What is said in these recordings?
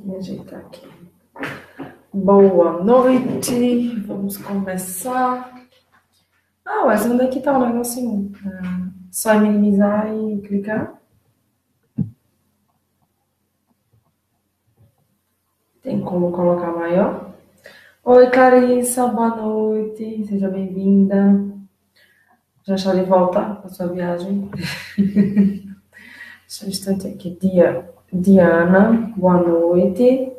Me ajeitar aqui. Boa noite, vamos começar. Mas onde é que tá o negocinho? Só minimizar e clicar? Tem como colocar maior? Oi, Clarissa, boa noite, seja bem-vinda. Já está de volta para sua viagem? Só um instante aqui. Diana, boa noite.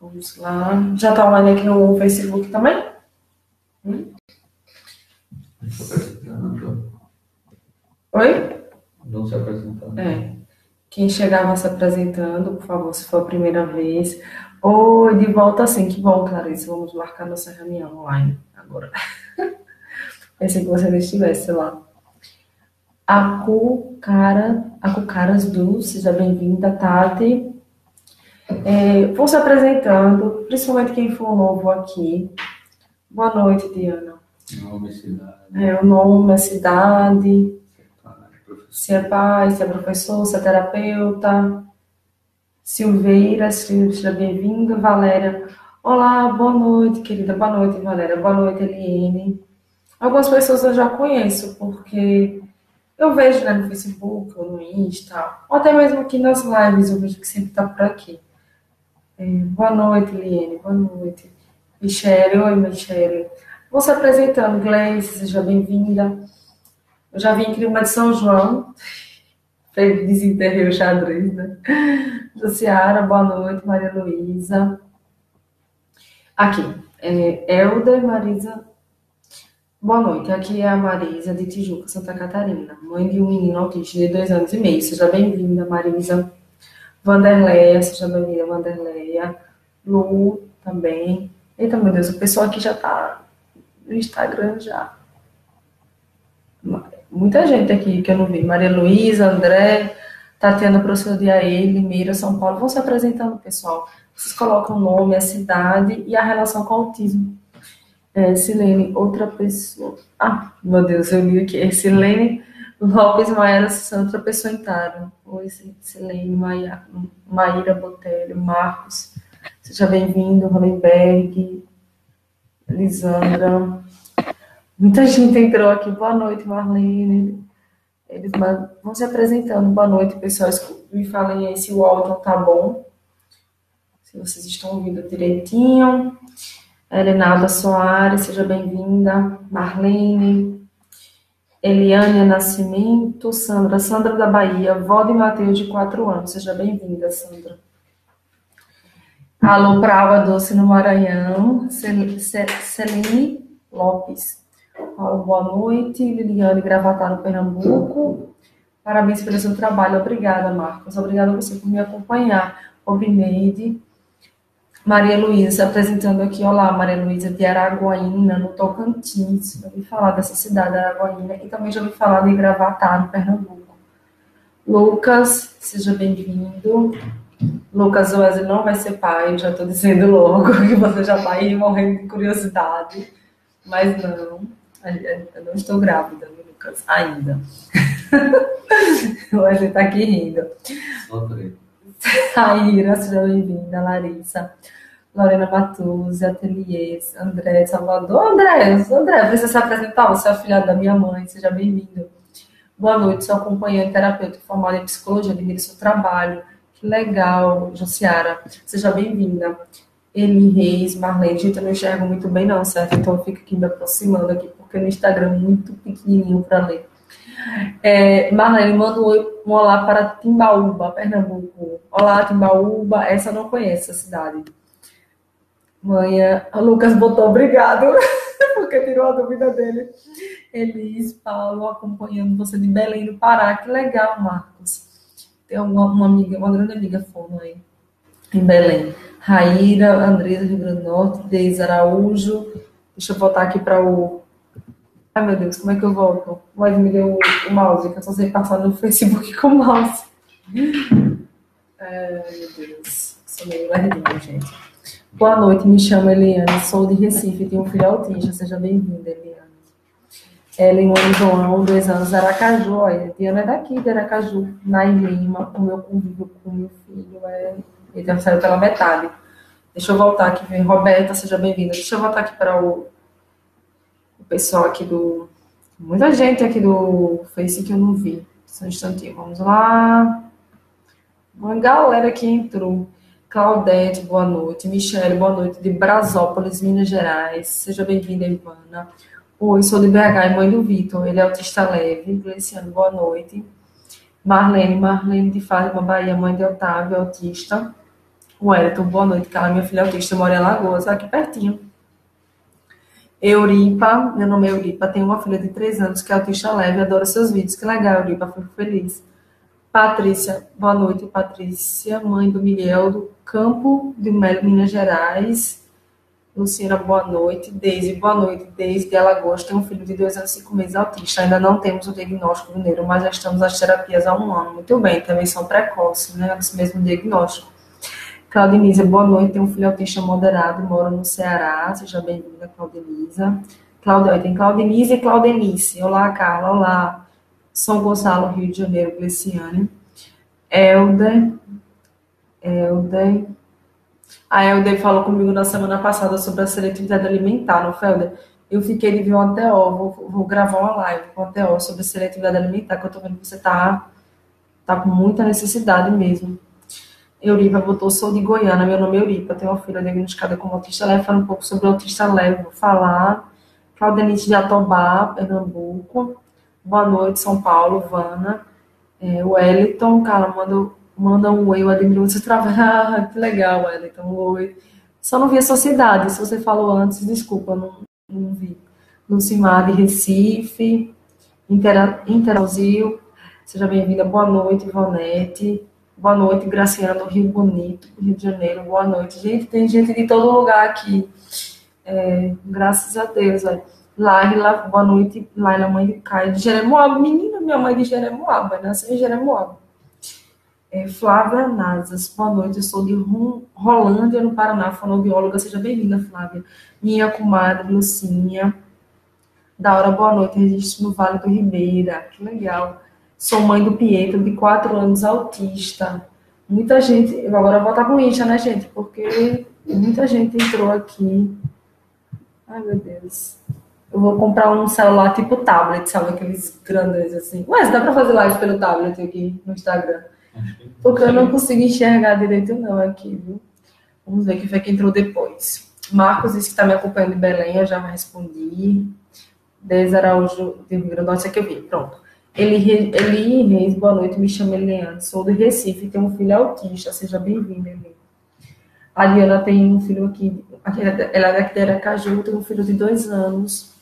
Vamos lá. Já está online aqui no Facebook também? Oi? Não se apresentando. Quem chegava se apresentando, por favor, se for a primeira vez. Oi, de volta sim, que bom, Clarice. Vamos marcar nossa reunião online agora. Pensei que você não estivesse lá. Acucaras Du, seja bem-vinda, Tati. Vou se apresentando, principalmente quem for novo aqui. Boa noite, Diana. Nome, cidade. O nome, a cidade. Se é pai, se é professor, se é terapeuta. Silveira, seja bem-vinda. Valéria. Olá, boa noite, querida. Boa noite, Valéria. Boa noite, Eliane. Algumas pessoas eu já conheço, porque eu vejo, né, no Facebook ou no Insta, ou até mesmo aqui nas lives, eu vejo que sempre está por aqui. Boa noite, Eliane. Boa noite. Michele. Oi, Michele. Vou se apresentando, Gleice, seja bem-vinda. Eu já vim em clima de São João. Desenterrei o xadrez, né? Josiara, boa noite. Maria Luísa. Aqui, Helder, Marisa. Boa noite, aqui é a Marisa de Tijuca, Santa Catarina, mãe de um menino autista de 2 anos e meio. Seja bem-vinda, Marisa. Vanderleia, seja bem-vinda, Vanderleia. Lu, também. Eita, meu Deus, o pessoal aqui já tá no Instagram já. Muita gente aqui que eu não vi. Maria Luísa, André, Tatiana, professora de AE, Limeira, São Paulo. Vão se apresentando, pessoal. Vocês colocam o nome, a cidade e a relação com o autismo. Silene, outra pessoa. Meu Deus, eu li aqui. Silene Lopes Maera, outra pessoa entraram. Oi, Silene, Maíra Botelho, Marcos. Seja bem-vindo, Hollenberg, Lisandra. Muita gente entrou aqui. Boa noite, Marlene. Eles vão se apresentando. Boa noite, pessoal. Me falem aí se o áudio tá bom. Se vocês estão ouvindo direitinho. Helenada Soares, seja bem-vinda. Marlene. Eliane Nascimento. Sandra da Bahia. Vó de Mateus, de 4 anos. Seja bem-vinda, Sandra. Alô, para Água Doce, no Maranhão. Celine Lopes. Boa noite. Liliane Gravatá, no Pernambuco. Parabéns pelo seu trabalho. Obrigada, Marcos. Obrigada a você por me acompanhar. Obrineide. Maria Luísa se apresentando aqui. Olá, Maria Luísa, de Araguaína, no Tocantins. Já ouvi falar dessa cidade, Araguaína, e também já ouvi falar de Gravatá, no Pernambuco. Lucas, seja bem-vindo. Lucas Wesley não vai ser pai, já estou dizendo logo, que você já está aí morrendo de curiosidade. Mas não, eu não estou grávida, Lucas, ainda. O Wesley está aqui rindo. Raíra, seja bem-vinda. Larissa, Lorena Matuzzi, Ateliês, André, Salvador. André, precisa se apresentar? Você é afilhado da minha mãe, seja bem-vindo. Boa noite, sou acompanhante terapeuta formada em psicologia, admiro seu trabalho. Que legal, Josiara, seja bem-vinda. Eli Reis, Marlene, gente, eu não enxergo muito bem não, certo? Então eu fico aqui me aproximando aqui, porque no Instagram é muito pequenininho para ler. Marlene, manda um olá para Timbaúba, Pernambuco. Olá, Timbaúba. Essa eu não conheço, a cidade. Manhã, o Lucas botou obrigado, porque tirou a dúvida dele. Elis, Paulo, acompanhando você de Belém, do Pará. Que legal, Marcos. Tem uma amiga, uma grande amiga fono aí, em Belém. Raíra, Andresa, Rio Grande do Norte, Deise Araújo. Deixa eu voltar aqui para o... Ai, meu Deus, como é que eu volto? Mas me deu o mouse, que eu só sei passar no Facebook com o mouse. Meu Deus, sou meio lerdinha, gente. Boa noite, me chamo Eliane, sou de Recife, tenho um filho autista, seja bem-vinda, Eliane. Ellen João, 2 anos, Aracaju, olha, Diana é daqui de Aracaju, Nair Lima, o meu convívio com meu filho é Ele saiu pela metade. Deixa eu voltar aqui, vem Roberta, seja bem-vinda. Deixa eu voltar aqui para o pessoal aqui do... Muita gente aqui do Face que eu não vi. Só um instantinho, vamos lá. Uma galera que entrou. Claudete, boa noite. Michele, boa noite. De Brasópolis, Minas Gerais. Seja bem-vinda, Ivana. Oi, sou de BH e mãe do Vitor. Ele é autista leve. Gleciano, boa noite. Marlene de Fátima, Bahia, mãe de Otávio, autista. Wellington, boa noite. Carla, minha filha é autista, mora em Alagoas, aqui pertinho. Euripa, meu nome é Euripa, tenho uma filha de 3 anos que é autista leve, adoro seus vídeos. Que legal, Euripa, fico feliz. Patrícia, boa noite, Patrícia, mãe do Miguel, do Campo de Melo, Minas Gerais. Luciana, boa noite. Deise, boa noite. Deise de Alagoas, tem um filho de 2 anos e 5 meses autista. Ainda não temos o diagnóstico do neuro, mas já estamos nas terapias há 1 ano. Muito bem, também são precoces, né? Esse mesmo diagnóstico. Claudenisa, boa noite. Tenho um filho autista moderado, moro no Ceará. Seja bem-vinda, Claudenisa. Tem Claudenisa e Claudenice. Olá, Carla. Olá. São Gonçalo, Rio de Janeiro, Gleciane. Helder. A Helder falou comigo na semana passada sobre a seletividade alimentar, não foi, Helder? Eu fiquei de ver um ATO, vou gravar uma live com o ATO sobre a seletividade alimentar, que eu tô vendo que você tá com muita necessidade mesmo. Euripa botou, sou de Goiânia, meu nome é Euripa, tenho uma filha diagnosticada como autista leve, fala um pouco sobre o autista leve, vou falar. Claudenice de Jatobá, Pernambuco. Boa noite, São Paulo, Vana. Wellington, cara, manda um oi, eu admiro você trabalhar. Que legal, Wellington, um oi. Só não vi a sociedade, se você falou antes, desculpa, não vi. Lucimar de Recife, Interalzil, seja bem-vinda, boa noite, Ivonete. Boa noite, Graciana, do Rio Bonito, Rio de Janeiro, boa noite. Gente, tem gente de todo lugar aqui, graças a Deus, velho. Laila, boa noite. Laila, mãe de Caio, de Jeremoabo. Menina, minha mãe de Jeremoabo, nasceu em Jeremoabo. Flávia Nazas, boa noite. Eu sou de Rolândia, no Paraná, fonoaudióloga. Seja bem-vinda, Flávia. Minha comadre, Lucinha. Da hora, boa noite. Registro no Vale do Ribeira. Que legal. Sou mãe do Pietro, de 4 anos, autista. Muita gente... Agora eu vou botar com Insta, né, gente? Porque muita gente entrou aqui. Ai, meu Deus. Eu vou comprar um celular tipo tablet, sabe? Aqueles grandões assim. Mas dá pra fazer live pelo tablet aqui no Instagram. Porque eu não consigo enxergar direito não aqui, viu? Vamos ver quem foi que entrou depois. Marcos disse que está me acompanhando em Belém, eu já respondi. Deise Araújo, de Rio Grande do Norte, isso aqui eu vi. Pronto. Eli Reis, boa noite, me chamo Eliane, sou de Recife, tenho um filho autista, seja bem-vinda, Eli. A Diana tem um filho aqui, ela é daqui de Aracaju, tem um filho de 2 anos.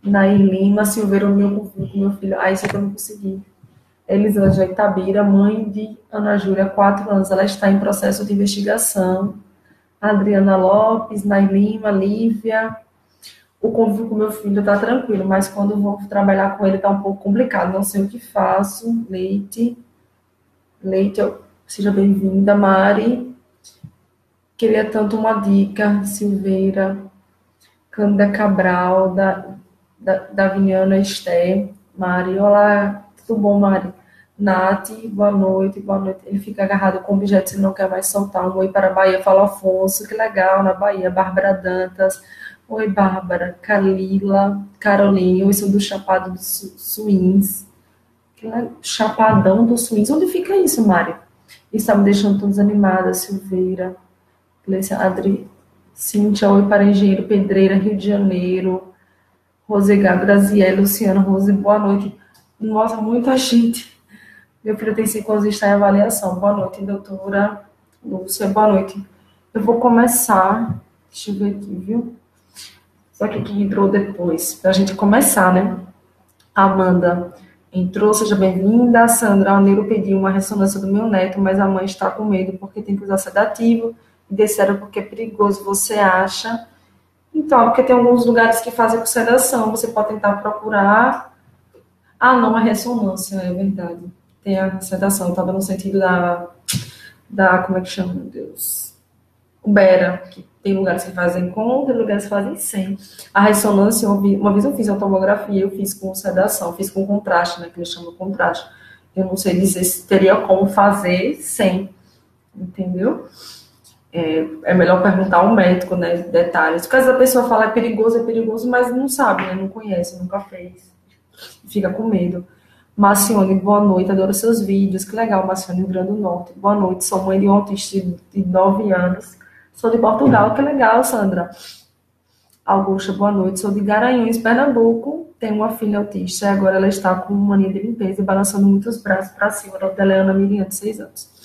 Nair Lima, Silveira, meu filho. Ah, isso é que eu não consegui. Elisângela Itabira, mãe de Ana Júlia, 4 anos. Ela está em processo de investigação. Adriana Lopes, Nair Lima, Lívia. O convívio com meu filho está tranquilo, mas quando eu vou trabalhar com ele está um pouco complicado. Não sei o que faço. Leite, seja bem-vinda. Mari. Queria tanto uma dica. Silveira. Cândida Cabral, da Viniana Esté. Mari, olá, tudo bom, Mari? Nath, boa noite, boa noite. Ele fica agarrado com objetos e não quer mais soltar. Um oi para a Bahia, fala Afonso, que legal, na Bahia. Bárbara Dantas, oi, Bárbara. Calila, Caroline, oi, sou do Chapado dos Suíns. Chapadão dos Suíns, onde fica isso, Mari? Está me deixando todos animada, Silveira. Adri, Cíntia, oi, para Engenheiro Pedreira, Rio de Janeiro. Rosegá, Graziele, Luciana, Rose, boa noite. Nossa, muita gente. Meu filho tem 5 anos e está em avaliação. Boa noite, doutora Lúcia, boa noite. Eu vou começar, deixa eu ver aqui, viu? Só que quem entrou depois, pra gente começar, né? Amanda entrou, seja bem-vinda. Sandra, a Neuro pediu uma ressonância do meu neto, mas a mãe está com medo porque tem que usar sedativo. E disseram porque é perigoso, você acha? Então, porque tem alguns lugares que fazem com sedação, você pode tentar procurar. Ah, não, a ressonância, é verdade. Tem a sedação, estava no sentido como é que chama, meu Deus? Ubera, que tem lugares que fazem com, tem lugares que fazem sem. A ressonância, uma vez eu fiz a tomografia, eu fiz com sedação, fiz com contraste, né, que eles chamam de contraste. Eu não sei dizer se teria como fazer sem. entendeu? É melhor perguntar ao médico, né, detalhes. Caso a pessoa fala é perigoso, mas não sabe, né, não conhece, nunca fez, fica com medo. Marcione, boa noite, adoro seus vídeos. Que legal, Marcione, Rio Grande do Norte. Boa noite, sou mãe de um autista de 9 anos. Sou de Portugal, que legal, Sandra. Augusta, boa noite, sou de Garanhuns, Pernambuco. Tenho uma filha autista e agora ela está com mania de limpeza e balançando muitos braços para cima. O nome dela é Ana Miriam, de 6 anos.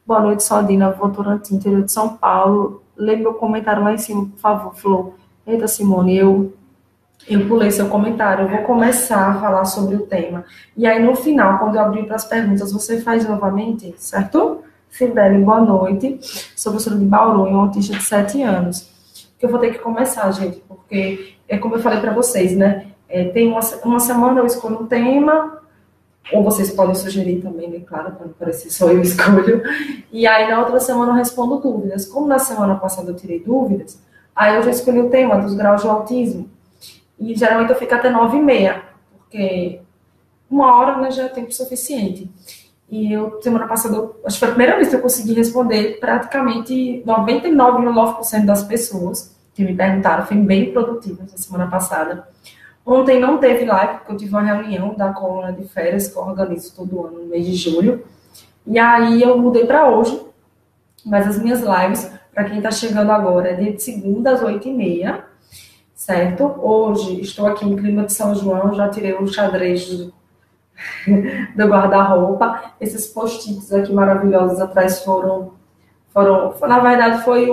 Boa noite, Saldina, Votorantim, interior de São Paulo. Lê meu comentário lá em cima, por favor, Flor. Eita, Simone, eu pulei seu comentário, eu vou começar a falar sobre o tema. E aí, no final, quando eu abrir para as perguntas, você faz novamente, certo? Sibeli, boa noite. Sou professora de Bauru, um autista de 7 anos. Que eu vou ter que começar, gente, porque é como eu falei para vocês, né? Tem uma semana eu escolho um tema, ou vocês podem sugerir também, né? Claro, para não parecer só eu escolho. E aí, na outra semana, eu respondo dúvidas. Como na semana passada eu tirei dúvidas, aí eu já escolhi o tema dos graus de autismo. E geralmente eu fico até 9h30, porque 1 hora, né, já é tempo suficiente. E semana passada, acho que foi a primeira vez que eu consegui responder praticamente 99,9% das pessoas que me perguntaram. Foi bem produtiva essa semana passada. Ontem não teve live, porque eu tive uma reunião da coluna de férias que eu organizo todo ano, no mês de julho. E aí eu mudei para hoje, mas as minhas lives, para quem está chegando agora, é dia de segunda às 8h30. Certo? Hoje estou aqui em clima de São João, já tirei o xadrez do guarda-roupa. Esses post-its aqui maravilhosos atrás na verdade, foi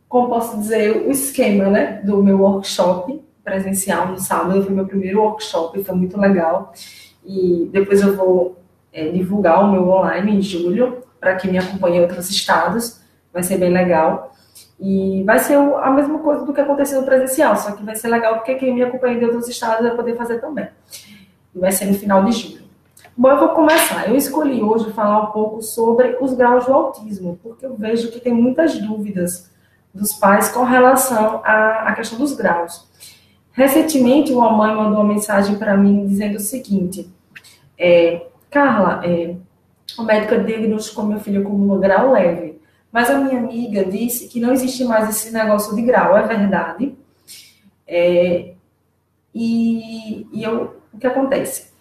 como posso dizer, o esquema, né, do meu workshop presencial no sábado. Foi meu primeiro workshop, foi muito legal. E depois eu vou divulgar o meu online em julho, para quem me acompanha em outros estados. Vai ser bem legal. E vai ser a mesma coisa do que aconteceu no presencial, só que vai ser legal porque quem me acompanha de outros estados vai poder fazer também. E vai ser no final de julho. Bom, eu vou começar. Eu escolhi hoje falar um pouco sobre os graus do autismo, porque eu vejo que tem muitas dúvidas dos pais com relação à questão dos graus. Recentemente, uma mãe mandou uma mensagem para mim dizendo o seguinte: Carla, o médico diagnosticou meu filho como um grau leve. Mas a minha amiga disse que não existe mais esse negócio de grau, é verdade? O que acontece?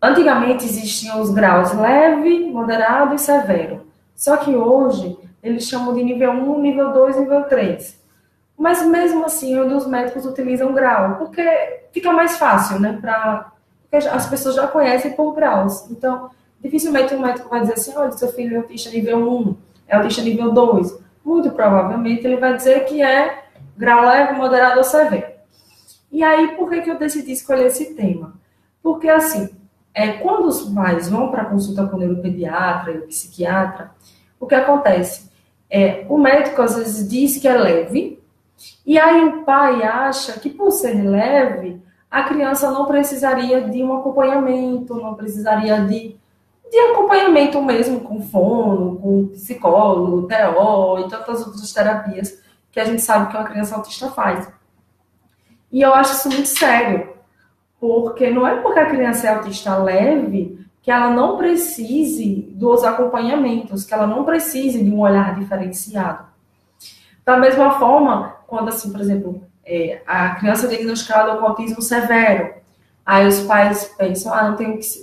Antigamente existiam os graus leve, moderado e severo. Só que hoje eles chamam de nível 1, nível 2, nível 3. Mas mesmo assim, os médicos utilizam grau, porque fica mais fácil, né? Porque as pessoas já conhecem por graus. Então, dificilmente um médico vai dizer assim: olha, seu filho é autista nível 1. É autista nível 2. Muito provavelmente ele vai dizer que é grau leve, moderado ou severo. E aí, por que eu decidi escolher esse tema? Porque, assim, quando os pais vão para a consulta com o neuropediatra e o psiquiatra, o que acontece? O médico, às vezes, diz que é leve, e aí o pai acha que, por ser leve, a criança não precisaria de um acompanhamento, não precisaria de acompanhamento mesmo, com fono, com psicólogo, TO e tantas outras terapias que a gente sabe que uma criança autista faz. E eu acho isso muito sério, porque não é porque a criança é autista leve que ela não precise dos acompanhamentos, que ela não precise de um olhar diferenciado. Da mesma forma, quando, assim, por exemplo, a criança é diagnosticada com autismo severo, aí os pais pensam: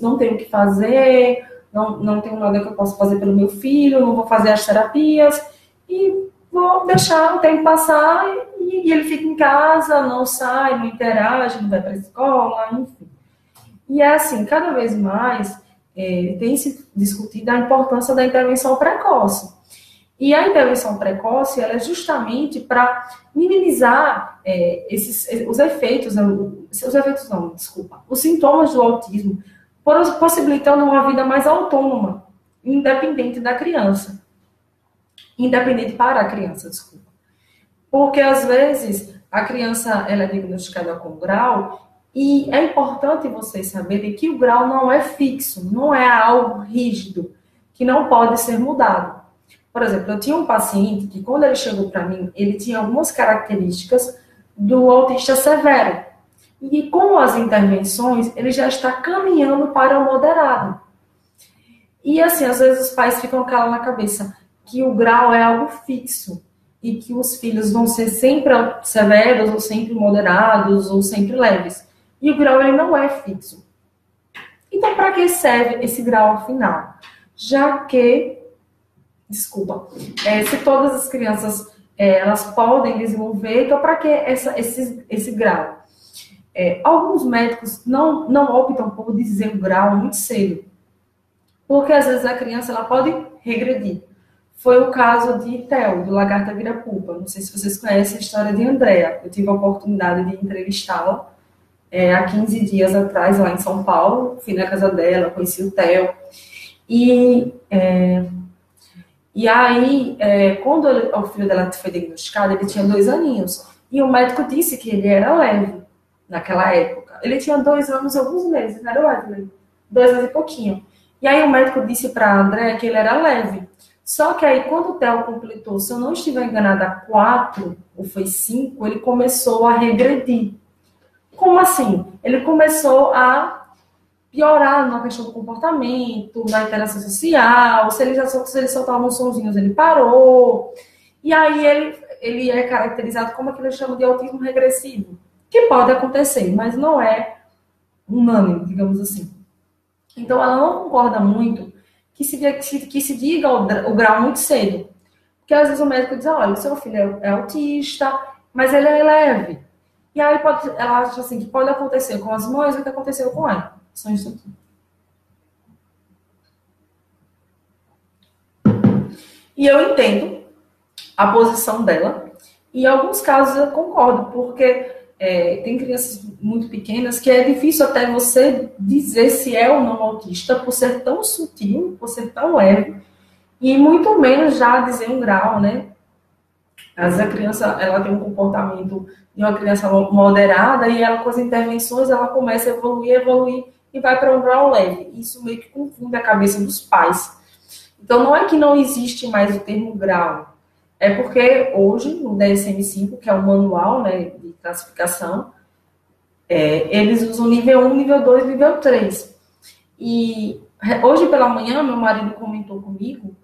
não tenho o que fazer, não tenho nada que eu possa fazer pelo meu filho, não vou fazer as terapias e vou deixar o tempo passar e ele fica em casa, não sai, não interage, não vai para a escola, enfim. E é assim, cada vez mais tem se discutido a importância da intervenção precoce. E a intervenção precoce ela é justamente para minimizar os sintomas do autismo, possibilitando uma vida mais autônoma, independente da criança. Independente para a criança, desculpa. Porque, às vezes, a criança ela é diagnosticada com grau e é importante vocês saberem que o grau não é fixo, não é algo rígido, que não pode ser mudado. Por exemplo, eu tinha um paciente que, quando ele chegou para mim, ele tinha algumas características do autista severo. E com as intervenções, ele já está caminhando para o moderado. E assim, às vezes os pais ficam com aquela na cabeça: que o grau é algo fixo e que os filhos vão ser sempre severos, ou sempre moderados, ou sempre leves. E o grau ele não é fixo. Então, para que serve esse grau afinal? Já que, se todas as crianças elas podem desenvolver, então para que esse grau? Alguns médicos não optam por dizer o grau muito cedo, porque às vezes a criança ela pode regredir. Foi o caso de Theo, do Lagarta Vira-Pupa. Não sei se vocês conhecem a história de Andrea. Eu tive a oportunidade de entrevistá-la há 15 dias atrás, lá em São Paulo. Fui na casa dela, conheci o Theo. E aí, quando o filho dela foi diagnosticado, ele tinha 2 aninhos. E o médico disse que ele era leve naquela época. Ele tinha 2 anos e alguns meses, não era o Wesley? 2 anos e pouquinho. E aí o médico disse para a Andrea que ele era leve. Só que aí, quando o Theo completou, se eu não estiver enganada, 4 ou foi 5, ele começou a regredir. Como assim? Ele começou a piorar na questão do comportamento, na interação social, se ele soltava uns sonzinhos, ele parou. E aí ele é caracterizado como aquilo que chama de autismo regressivo, que pode acontecer, mas não é unânime, digamos assim. Então, ela não concorda muito que se diga o grau muito cedo. Porque às vezes o médico diz, olha, o seu filho é autista, mas ele é leve. E aí ela acha assim, que pode acontecer com as mães o que aconteceu com ela. Só isso aqui. E eu entendo a posição dela. E em alguns casos eu concordo, porque tem crianças muito pequenas que é difícil até você dizer se é ou não autista, por ser tão sutil, por ser tão leve, e muito menos já dizer um grau, né? Às vezes a criança ela tem um comportamento de uma criança moderada e ela, com as intervenções, ela começa a evoluir e vai para um grau leve. Isso meio que confunde a cabeça dos pais. Então, não é que não existe mais o termo grau. É porque hoje, no DSM-5, que é o manual, né, de classificação, eles usam nível 1, nível 2, nível 3. E hoje pela manhã, meu marido comentou comigo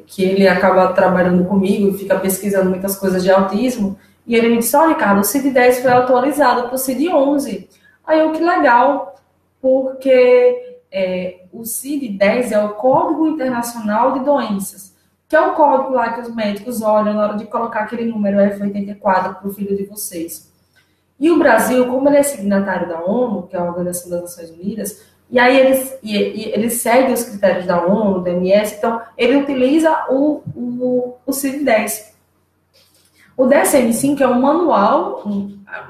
que ele acaba trabalhando comigo e fica pesquisando muitas coisas de autismo, e ele me disse, olha, Ricardo, o CID-10 foi atualizado para o CID-11. Aí eu, que legal, porque o CID-10 é o Código Internacional de Doenças, que é o código lá que os médicos olham na hora de colocar aquele número F84 para o filho de vocês. E o Brasil, como ele é signatário da ONU, que é a Organização das Nações Unidas, e aí ele segue os critérios da ONU, da OMS, então ele utiliza o CID-10. O DSM-5 é um manual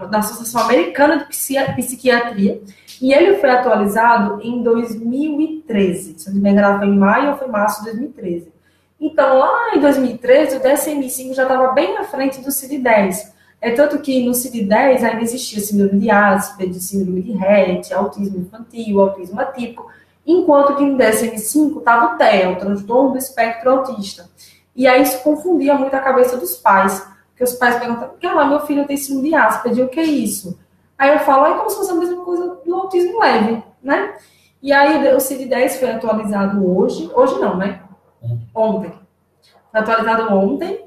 da Associação Americana de Psiquiatria, e ele foi atualizado em 2013. Se não me engano, foi em maio ou foi em março de 2013. Então, lá em 2013, o DSM-5 já estava bem na frente do CID-10. Tanto que no CID-10 ainda existia síndrome de Asperger, síndrome de Rett, autismo infantil, autismo atípico, enquanto que no DSM-5 estava o TEA, o transtorno do espectro autista. E aí isso confundia muito a cabeça dos pais, porque os pais perguntavam, meu filho tem síndrome de Asperger, o que é isso? Aí eu falo, é como se fosse a mesma coisa do autismo leve, né? E aí o CID-10 foi atualizado hoje não, né? Ontem. Foi atualizado ontem.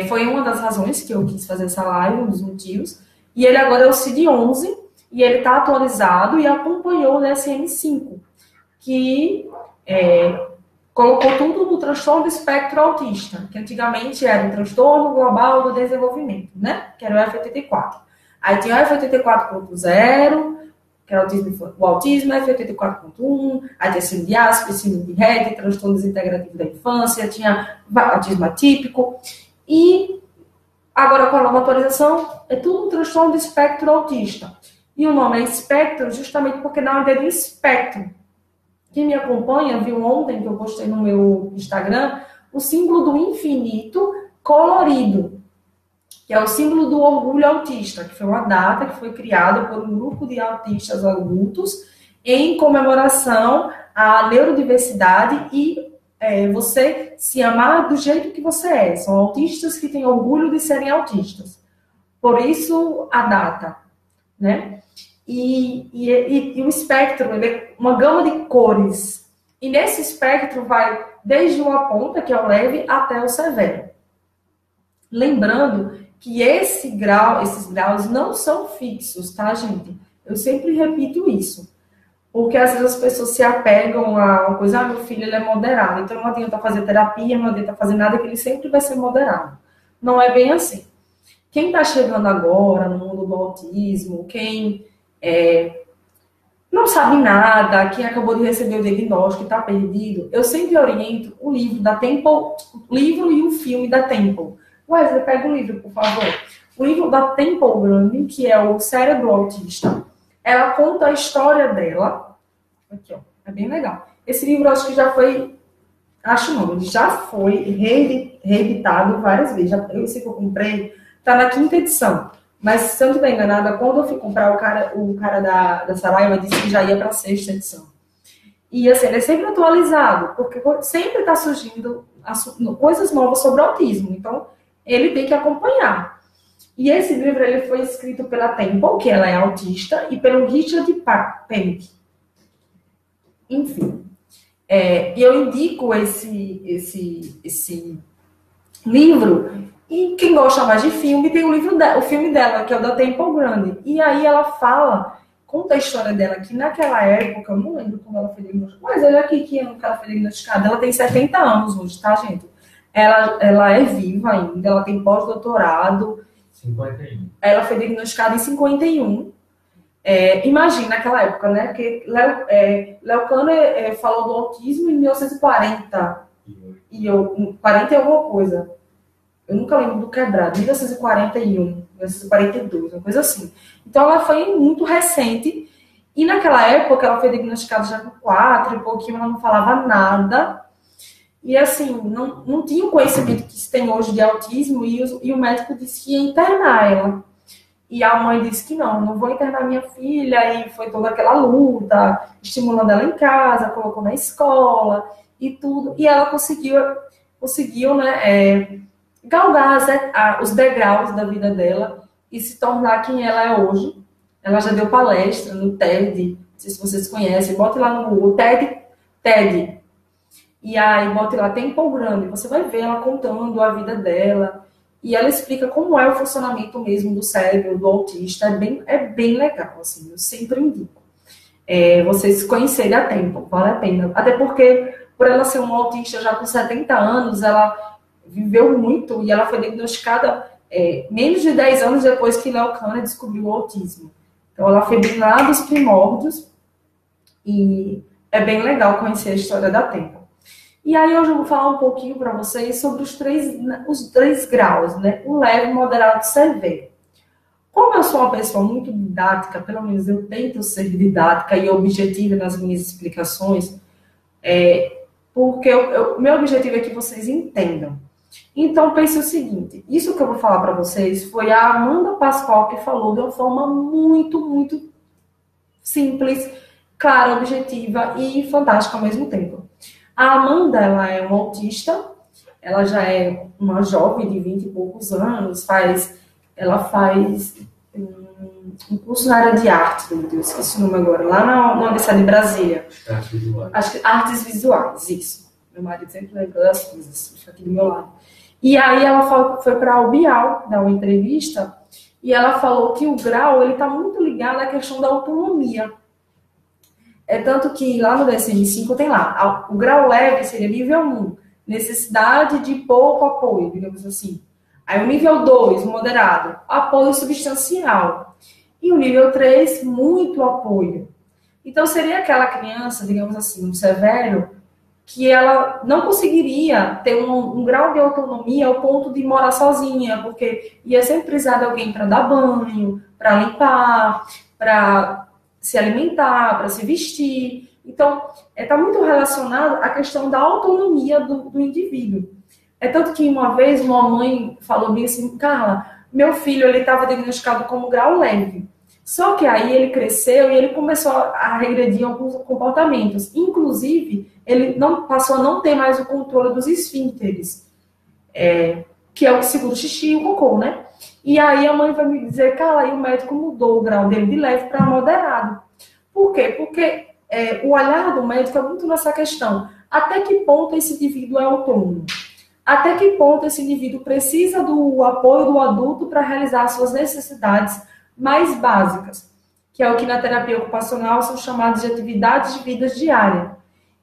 Foi uma das razões que eu quis fazer essa live, um dos motivos. E ele agora é o CID-11, e ele está atualizado e acompanhou o DSM-5, que colocou tudo no transtorno do espectro autista, que antigamente era o transtorno global do desenvolvimento, né? Que era o F84. Aí tinha o F84.0, que era o autismo, F84.1, aí tinha síndrome de Asperger, síndrome de Rett, transtorno desintegrativo da infância, tinha autismo atípico. E agora, com a nova atualização, é tudo um transtorno do espectro autista. E o nome é espectro justamente porque dá uma ideia de espectro. Quem me acompanha viu ontem, que eu postei no meu Instagram, o símbolo do infinito colorido, que é o símbolo do orgulho autista, que foi uma data que foi criada por um grupo de autistas adultos em comemoração à neurodiversidade e você se amar do jeito que você é. São autistas que têm orgulho de serem autistas. Por isso, a data, né? E o espectro, ele é uma gama de cores. E nesse espectro vai desde o aponta, que é o leve, até o severo. Lembrando que esses graus não são fixos, tá, gente? Eu sempre repito isso. Porque às vezes as pessoas se apegam a uma coisa, meu filho ele é moderado, então não adianta fazer terapia, não adianta fazer nada, que ele sempre vai ser moderado. Não é bem assim. Quem está chegando agora no mundo do autismo, quem não sabe nada, quem acabou de receber o diagnóstico e está perdido, eu sempre oriento o livro da Temple, o livro e o filme da Temple. Wesley, pega o livro, por favor. O livro da Temple Grandin, que é o Cérebro Autista, ela conta a história dela. Aqui, ó, é bem legal. Esse livro acho que já foi, ele já foi reeditado várias vezes. Eu sei que eu comprei, tá na 5ª edição. Mas, se eu não estiver enganada, quando eu fui comprar, o cara da Saraiva disse que já ia para a 6ª edição. E, assim, ele é sempre atualizado, porque sempre está surgindo coisas novas sobre o autismo. Então, ele tem que acompanhar. E esse livro ele foi escrito pela Temple, que ela é autista, e pelo Richard Penck. Enfim. E eu indico esse livro. E quem gosta mais de filme, tem o filme dela, que é o da Temple Grandin. E aí ela conta a história dela, que naquela época, eu não lembro como ela foi diagnosticada, mas olha aqui que ano que ela foi diagnosticada. Ela tem 70 anos hoje, tá, gente? Ela é viva ainda, ela tem pós-doutorado. 51. Ela foi diagnosticada em 51. Imagina naquela época, né? Porque Léo Kanner falou do autismo em 1940. E 40 e alguma coisa. Eu nunca lembro do quebrado. 1941, 1942, uma coisa assim. Então ela foi muito recente. E naquela época ela foi diagnosticada já com 4 e pouquinho, ela não falava nada. E assim, não tinha o conhecimento que se tem hoje de autismo, e o médico disse que ia internar ela. E a mãe disse que não vou internar minha filha, e foi toda aquela luta, estimulando ela em casa, colocou na escola e tudo. E ela conseguiu né, galgar os degraus da vida dela e se tornar quem ela é hoje. Ela já deu palestra no TED, não sei se vocês conhecem, bote lá no Google, TED. E aí, bote lá, Temple Grandin, você vai ver ela contando a vida dela. E ela explica como é o funcionamento mesmo do cérebro do autista. É bem legal, assim, eu sempre indico. Vocês conhecerem a Temple, vale a pena. Até porque, por ela ser uma autista já com 70 anos, ela viveu muito e ela foi diagnosticada menos de 10 anos depois que Léo Kanner descobriu o autismo. Então, ela foi bem lá dos primórdios e é bem legal conhecer a história da Temple. E aí hoje eu vou falar um pouquinho para vocês sobre os três graus, né? O leve, moderado e severo. Como eu sou uma pessoa muito didática, pelo menos eu tento ser didática e objetiva nas minhas explicações, porque o meu objetivo é que vocês entendam. Então pense o seguinte, isso que eu vou falar para vocês foi a Amanda Pascoal que falou de uma forma muito, muito simples, clara, objetiva e fantástica ao mesmo tempo. A Amanda, ela é uma autista, ela já é uma jovem de 20 e poucos anos, ela faz um curso na área de arte, meu Deus, esqueci o nome agora, lá na Universidade de Brasília. Artes visuais. Acho que artes visuais, isso. Meu marido sempre lembra das coisas, fica aqui do meu lado. E aí ela foi para a UBIAL dar uma entrevista e ela falou que o grau ele está muito ligado à questão da autonomia. Tanto que lá no DSM-5 tem lá, o grau leve seria nível 1, necessidade de pouco apoio, digamos assim. Aí o nível 2, moderado, apoio substancial. E o nível 3, muito apoio. Então seria aquela criança, digamos assim, um severo, que ela não conseguiria ter um grau de autonomia ao ponto de morar sozinha, porque ia sempre precisar de alguém para dar banho, para limpar, para se alimentar, para se vestir. Então, está muito relacionado à questão da autonomia do indivíduo. Tanto que uma vez uma mãe falou bem assim, Carla, meu filho ele estava diagnosticado como grau leve. Só que aí ele cresceu e ele começou a regredir alguns comportamentos. Inclusive, ele passou a não ter mais o controle dos esfíncteres, que é o que segura o xixi e o cocô, né? E aí a mãe vai me dizer, Carla, aí o médico mudou o grau dele de leve para moderado. Por quê? Porque o olhar do médico é muito nessa questão. Até que ponto esse indivíduo é autônomo? Até que ponto esse indivíduo precisa do apoio do adulto para realizar suas necessidades mais básicas, que é o que na terapia ocupacional são chamadas de atividades de vida diária.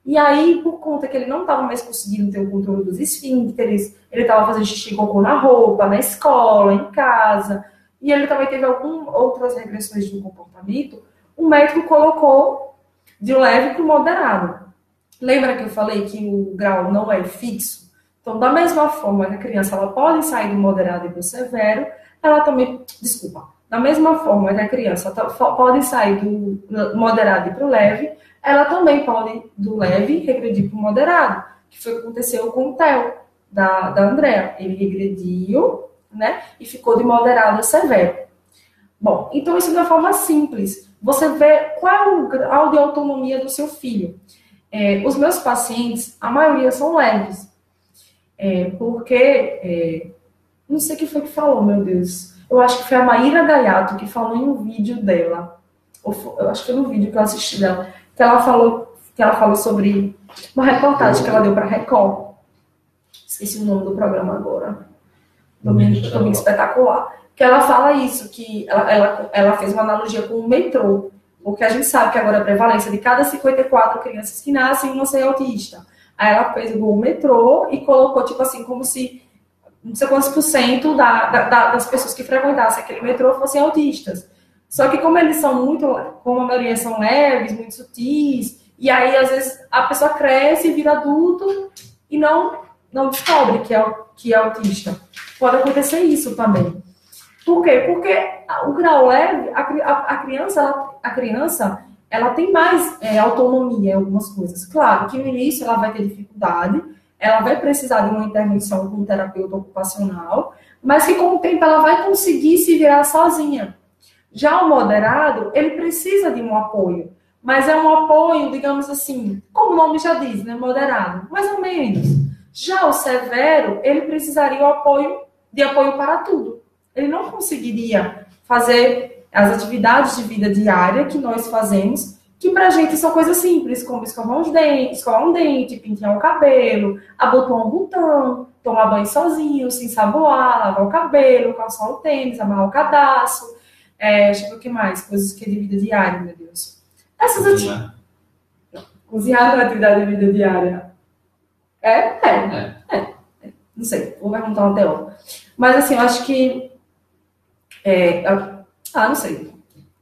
E aí, por conta que ele não estava mais conseguindo ter o controle dos esfíncteres, ele estava fazendo xixi e cocô na roupa, na escola, em casa, e ele também teve outras regressões do comportamento, o médico colocou de leve para o moderado. Lembra que eu falei que o grau não é fixo? Então, da mesma forma que a criança ela pode sair do moderado e do severo, ela também, da mesma forma que a criança pode sair do moderado e para o leve, ela também pode, do leve, regredir para o moderado, que foi o que aconteceu com o Theo, da Andrea. Ele regrediu, né, e ficou de moderado a severo. Bom, então isso de uma forma simples. Você vê qual é o grau de autonomia do seu filho. Os meus pacientes, a maioria são leves. Porque, não sei quem foi que falou, meu Deus. Eu acho que foi a Maíra Gaiato que falou em um vídeo dela. Eu acho que foi no vídeo que eu assisti dela. Que ela falou sobre uma reportagem que ela deu para a Record. Esqueci o nome do programa agora. Domingo Espetacular. Que ela fala isso, que ela fez uma analogia com o metrô. Porque a gente sabe que agora a prevalência de cada 54 crianças que nascem, uma é autista. Aí ela fez o metrô e colocou, tipo assim, como se não sei quantos por cento das pessoas que frequentassem aquele metrô fossem autistas. Só que como eles são como a maioria são leves, muito sutis, e aí às vezes a pessoa cresce, vira adulto e não descobre que é autista. Pode acontecer isso também. Por quê? Porque o grau leve, a criança ela tem mais autonomia em algumas coisas. Claro que no início ela vai ter dificuldade, ela vai precisar de uma intervenção com um terapeuta ocupacional, mas que com o tempo ela vai conseguir se virar sozinha. Já o moderado, ele precisa de um apoio, mas é um apoio, digamos assim, como o nome já diz, né? Moderado, mais ou menos. Já o severo, ele precisaria de apoio para tudo. Ele não conseguiria fazer as atividades de vida diária que nós fazemos, que pra gente são coisas simples, como escovar um dente, pentear o cabelo, abotoar um botão, tomar banho sozinho, se ensaboar, lavar o cabelo, calçar o tênis, amarrar o cadarço, deixa eu ver o que mais, coisas que é de vida diária, meu Deus. Essas atividades. Cozinhar não é atividade de vida diária. Não sei, vou perguntar uma teórica. Mas assim, eu acho que não sei.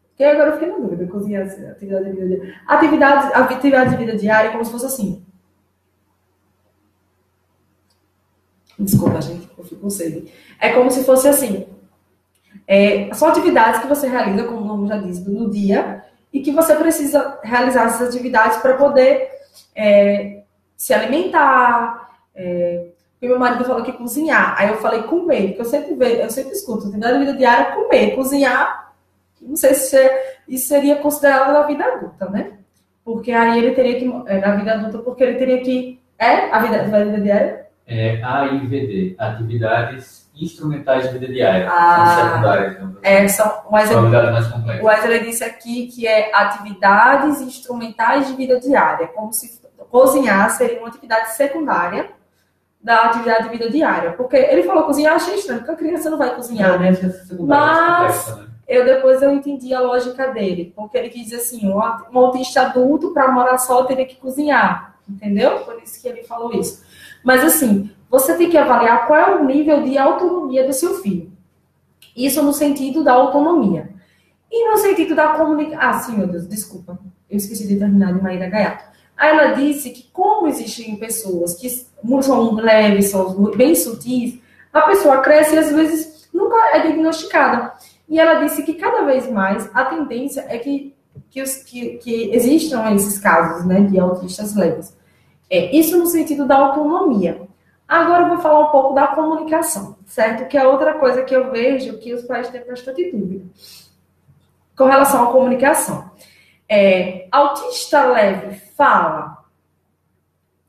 Porque agora eu fiquei na dúvida. Cozinhar, atividade de vida diária. Atividade de vida diária é como se fosse assim. Desculpa, gente, eu fico com sede. É como se fosse assim. São atividades que você realiza, como o nome já diz, no dia, e que você precisa realizar essas atividades para poder se alimentar. Porque meu marido falou que cozinhar. Aí eu falei comer, porque eu sempre escuto. Atividade de vida diária é comer. Cozinhar, não sei se isso seria considerado na vida adulta, né? Porque aí ele teria que... na vida adulta, porque ele teria que... a vida diária? AIVD, Atividades Instrumentais de Vida Diária. São secundárias. São atividades mais complexas. O Wesley disse aqui que é atividades instrumentais de vida diária. Como se cozinhar seria uma atividade secundária da atividade de vida diária. Porque ele falou cozinhar, achei estranho, porque a criança não vai cozinhar, né? Mas depois eu entendi a lógica dele. Porque ele quis dizer assim, um autista adulto para morar só teria que cozinhar. Entendeu? Por isso que ele falou isso. Mas assim, você tem que avaliar qual é o nível de autonomia do seu filho. Isso no sentido da autonomia. E no sentido da comunicação... sim, meu Deus, desculpa. Eu esqueci de terminar de Maíra Gaiato. Aí ela disse que como existem pessoas que são leves, são bem sutis, a pessoa cresce e às vezes nunca é diagnosticada. E ela disse que cada vez mais a tendência é que existam esses casos, né, de autistas leves. Isso no sentido da autonomia. Agora eu vou falar um pouco da comunicação, certo? Que é outra coisa que eu vejo que os pais têm bastante dúvida. Com relação à comunicação. Autista leve fala.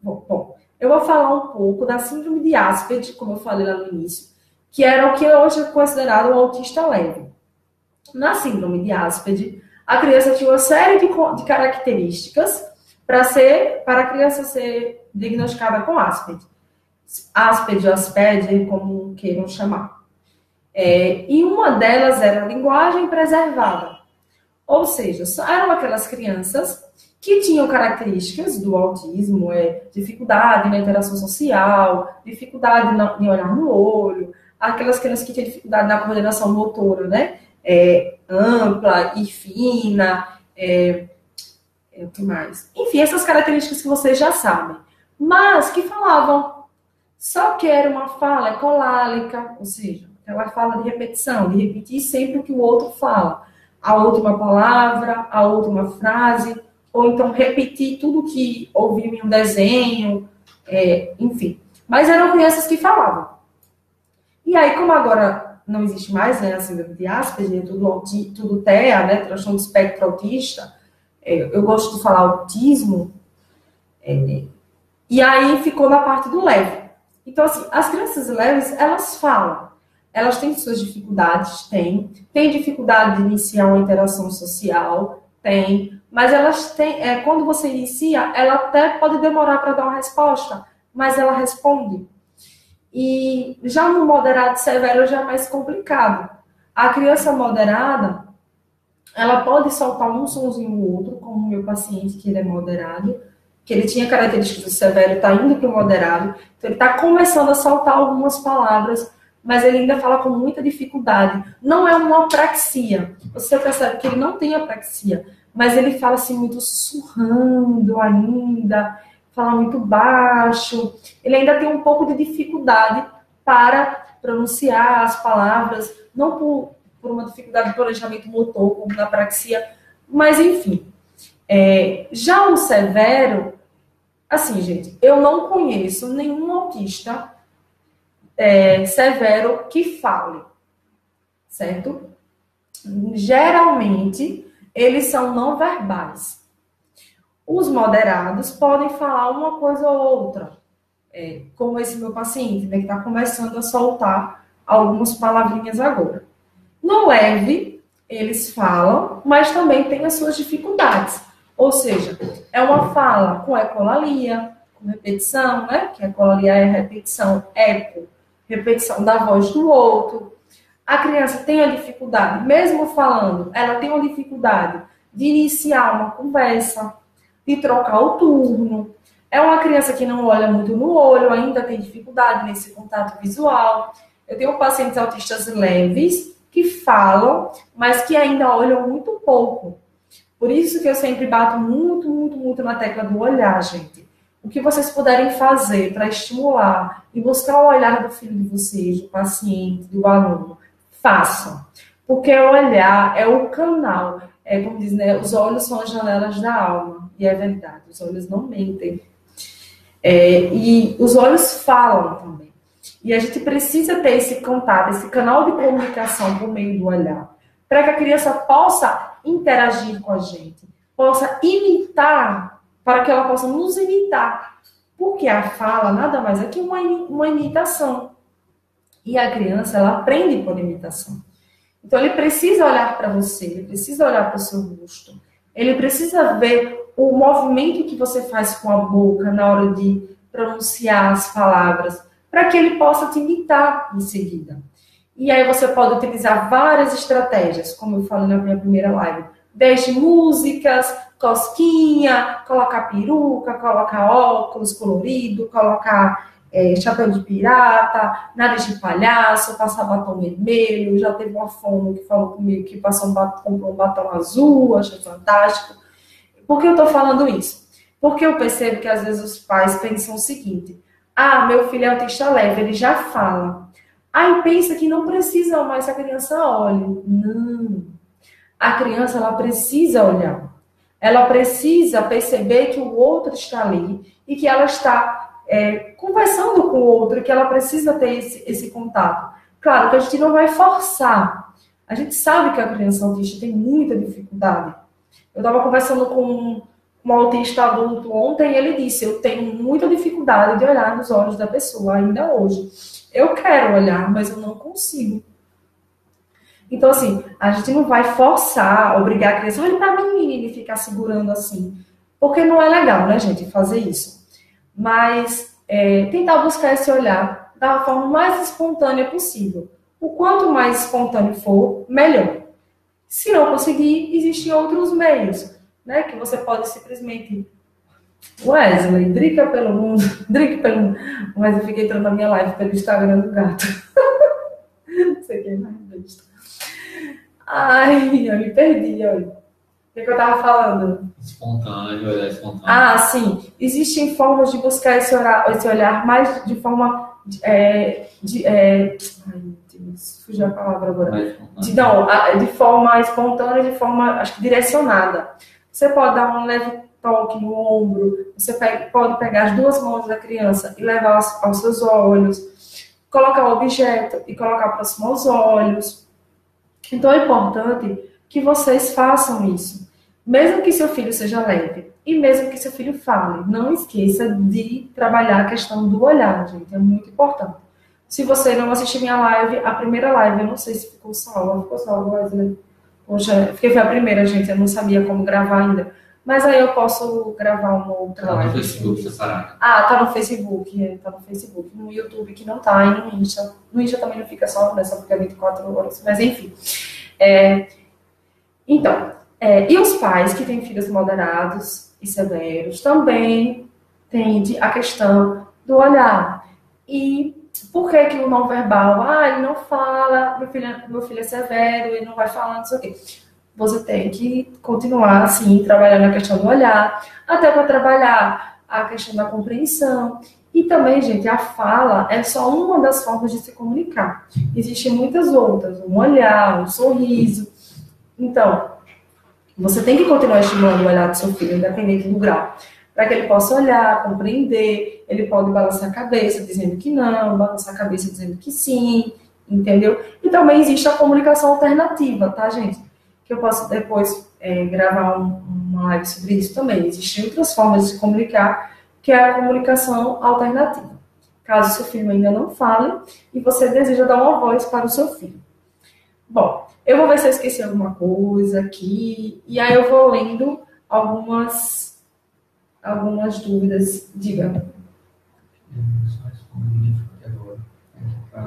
Bom, eu vou falar um pouco da síndrome de Asperger, como eu falei lá no início, que era o que hoje é considerado um autista leve. Na síndrome de Asperger, A criança tinha uma série de características para a criança ser diagnosticada com Asperger. Asperger, como queiram chamar. E uma delas era a linguagem preservada. Ou seja, eram aquelas crianças que tinham características do autismo, dificuldade na interação social, dificuldade em olhar no olho, aquelas crianças que tinham dificuldade na coordenação motora, né? Ampla e fina, o que mais? Enfim, essas características que vocês já sabem. Mas que falavam, só que era uma fala ecolálica, ou seja, ela fala de repetição, de repetir sempre o que o outro fala. A última palavra, a última frase, ou então repetir tudo que ouviu em um desenho, enfim. Mas eram crianças que falavam. E aí, como agora não existe mais, né, a síndrome de Asperger, tudo TEA, né, transtorno de espectro autista, eu gosto de falar autismo, e aí ficou na parte do leve. Então, assim, as crianças leves, elas falam. Elas têm suas dificuldades, tem dificuldade de iniciar uma interação social, mas elas têm, quando você inicia, ela até pode demorar para dar uma resposta, mas ela responde. E já no moderado severo já é mais complicado. A criança moderada, ela pode soltar um sonzinho ou outro, como o meu paciente, que ele é moderado, que ele tinha características do severo, está indo para o moderado, então ele está começando a soltar algumas palavras, mas ele ainda fala com muita dificuldade. Não é uma apraxia. Você percebe que ele não tem apraxia, mas ele fala assim muito sussurrando ainda, fala muito baixo. Ele ainda tem um pouco de dificuldade para pronunciar as palavras, não por uma dificuldade de planejamento motor, como na apraxia, mas enfim. Já o severo, assim, gente, eu não conheço nenhum autista severo que fale, certo? Geralmente, eles são não verbais. Os moderados podem falar uma coisa ou outra, como esse meu paciente, né, que está começando a soltar algumas palavrinhas agora. No leve, eles falam, mas também tem as suas dificuldades. Ou seja, é uma fala com ecolalia, com repetição, né? Que ecolalia é repetição, repetição da voz do outro. A criança tem a dificuldade, mesmo falando, ela tem uma dificuldade de iniciar uma conversa, de trocar o turno. É uma criança que não olha muito no olho, ainda tem dificuldade nesse contato visual. Eu tenho pacientes autistas leves que falam, mas que ainda olham muito pouco. Por isso que eu sempre bato muito na tecla do olhar, gente. O que vocês puderem fazer para estimular e buscar o olhar do filho de vocês, do paciente, do aluno, façam. Porque o olhar é o canal. Como diz, né? Os olhos são as janelas da alma. E é verdade, os olhos não mentem. E os olhos falam também. E a gente precisa ter esse contato, esse canal de comunicação por meio do olhar, para que a criança possa interagir com a gente, possa imitar, para que ela possa nos imitar. Porque a fala nada mais é que uma imitação. E a criança, ela aprende por imitação. Então, ele precisa olhar para você, ele precisa olhar para o seu rosto, ele precisa ver o movimento que você faz com a boca na hora de pronunciar as palavras, para que ele possa te imitar em seguida. E aí você pode utilizar várias estratégias, como eu falei na minha primeira live. Desde músicas, cosquinha, colocar peruca, colocar óculos colorido, colocar chapéu de pirata, nariz de palhaço, passar batom vermelho. Já teve uma fono que falou comigo que comprou um batom azul, achei fantástico. Por que eu estou falando isso? Porque eu percebo que às vezes os pais pensam o seguinte: meu filho é autista leve, ele já fala. Aí pensa que não precisa mais que a criança olhe. Não. A criança, ela precisa olhar. Ela precisa perceber que o outro está ali e que ela está conversando com o outro, que ela precisa ter esse contato. Claro que a gente não vai forçar. A gente sabe que a criança autista tem muita dificuldade. Eu estava conversando com um autista adulto ontem e ele disse: eu tenho muita dificuldade de olhar nos olhos da pessoa ainda hoje. Eu quero olhar, mas eu não consigo. Então, assim, a gente não vai forçar, obrigar a criança, olha para mim e ficar segurando assim. Porque não é legal, né, gente, fazer isso. Mas tentar buscar esse olhar da forma mais espontânea possível. O quanto mais espontâneo for, melhor. Se não conseguir, existem outros meios, né? Que você pode simplesmente... Wesley, drica pelo mundo, drica pelo mundo. O Wesley fica entrando na minha live pelo Instagram do gato. Não sei quem mais besta. Ai, eu me perdi, olha. O que eu tava falando? Espontâneo, olhar espontâneo. Ah, sim. Existem formas de buscar esse olhar mais de forma... ai, meu Deus, fugiu a palavra agora. De forma espontânea, de forma, acho que direcionada. Você pode dar um leve toque no ombro, você pode pegar as duas mãos da criança e levar aos seus olhos, colocar o objeto e colocar próximo aos olhos. Então é importante que vocês façam isso. Mesmo que seu filho seja leve e mesmo que seu filho fale, não esqueça de trabalhar a questão do olhar, gente, é muito importante. Se você não assistiu minha live, a primeira live, eu não sei se ficou salva, Wesley? Poxa, porque foi a primeira, gente, eu não sabia como gravar ainda. Mas aí eu posso gravar uma outra live. Tá no Facebook separado. Ah, tá no Facebook, tá no Facebook. No YouTube que não tá, e no Insta. No Insta também não fica só, né, só porque é 24 horas, mas enfim. Então, e os pais que têm filhos moderados e severos também têm a questão do olhar. E por que o não verbal? Ah, ele não fala, meu filho é severo, ele não vai falar, não sei o quê. Você tem que continuar, assim, trabalhando a questão do olhar, até para trabalhar a questão da compreensão. E também, gente, a fala é só uma das formas de se comunicar. Existem muitas outras, um olhar, um sorriso. Então, você tem que continuar estimulando o olhar do seu filho, independente do grau, para que ele possa olhar, compreender. Ele pode balançar a cabeça dizendo que não, balançar a cabeça dizendo que sim, entendeu? E também existe a comunicação alternativa, tá, gente? Que eu posso depois gravar uma live sobre isso também. Existem outras formas de se comunicar, que é a comunicação alternativa. Caso seu filho ainda não fale e você deseja dar uma voz para o seu filho. Bom, eu vou ver se eu esqueci alguma coisa aqui, e aí eu vou lendo algumas dúvidas. Diga.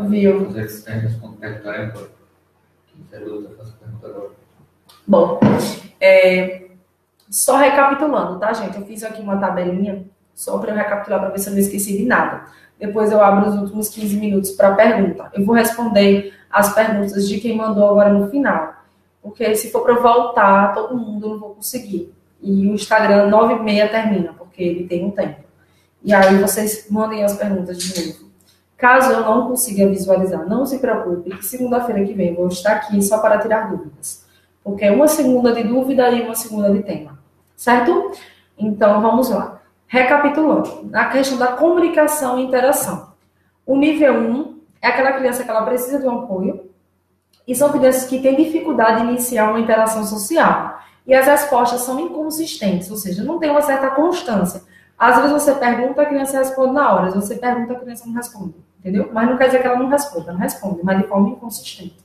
Viu? Bom, só recapitulando, tá, gente? Eu fiz aqui uma tabelinha só para eu recapitular, para ver se eu não esqueci de nada. Depois eu abro os últimos 15 minutos para pergunta. Eu vou responder as perguntas de quem mandou agora no final. Porque se for para eu voltar, todo mundo não vou conseguir. E o Instagram 9h30 termina, porque ele tem um tempo. E aí vocês mandem as perguntas de novo. Caso eu não consiga visualizar, não se preocupe, que segunda-feira que vem eu vou estar aqui só para tirar dúvidas. Porque é uma segunda de dúvida e uma segunda de tema. Certo? Então, vamos lá. Recapitulando, na questão da comunicação e interação. O nível 1 é aquela criança que ela precisa de um apoio e são crianças que têm dificuldade de iniciar uma interação social. E as respostas são inconsistentes, ou seja, não tem uma certa constância. Às vezes você pergunta, a criança responde na hora. Às vezes você pergunta, a criança não responde. Entendeu? Mas não quer dizer que ela não responda, mas de forma inconsistente.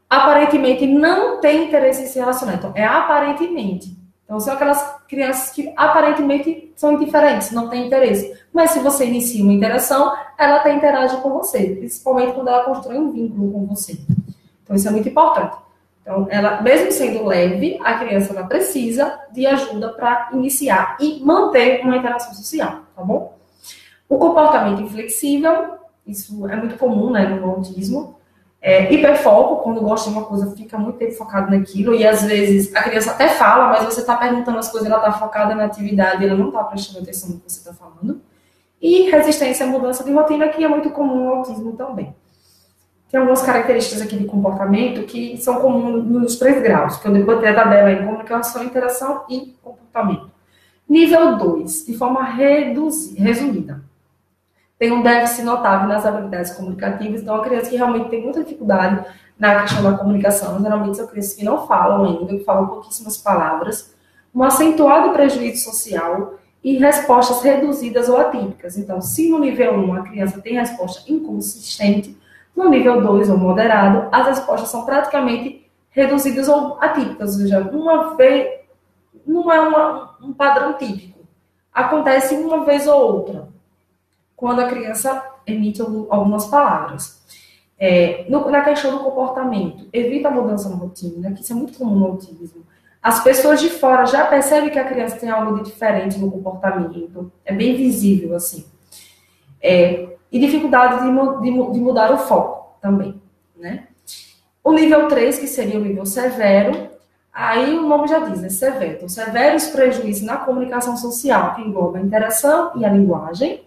Aparentemente não tem interesse em se relacionar. Então, é aparentemente. Então, são aquelas crianças que aparentemente são indiferentes, não têm interesse. Mas se você inicia uma interação, ela até interage com você, principalmente quando ela constrói um vínculo com você. Então, isso é muito importante. Então, ela, mesmo sendo leve, a criança ela precisa de ajuda para iniciar e manter uma interação social, tá bom? O comportamento inflexível, isso é muito comum, né, no autismo. Hiperfoco, quando gosta de uma coisa, fica muito tempo focado naquilo, e às vezes a criança até fala, mas você está perguntando as coisas, ela está focada na atividade, ela não está prestando atenção no que você está falando. E resistência à mudança de rotina, que é muito comum no autismo também. Tem algumas características aqui de comportamento que são comuns nos 3 graus, que eu botei a tabela em comunicação, interação e comportamento. Nível 2, de forma resumida. Tem um déficit notável nas habilidades comunicativas, então a criança que realmente tem muita dificuldade na questão da comunicação, geralmente são crianças que não falam ainda, que falam pouquíssimas palavras, um acentuado prejuízo social e respostas reduzidas ou atípicas. Então, se no nível 1 a criança tem resposta inconsistente, No nível 2, ou moderado, as respostas são praticamente reduzidas ou atípicas, ou seja, uma vez, não é um padrão típico. Acontece uma vez ou outra, quando a criança emite algumas palavras. Na questão do comportamento, evita a mudança na rotina, que isso é muito comum no autismo. As pessoas de fora já percebem que a criança tem algo de diferente no comportamento, é bem visível, assim. E dificuldade de mudar o foco também, né? O nível 3, que seria o nível severo, aí o nome já diz, é severo. Então, severos prejuízos na comunicação social, que engloba a interação e a linguagem,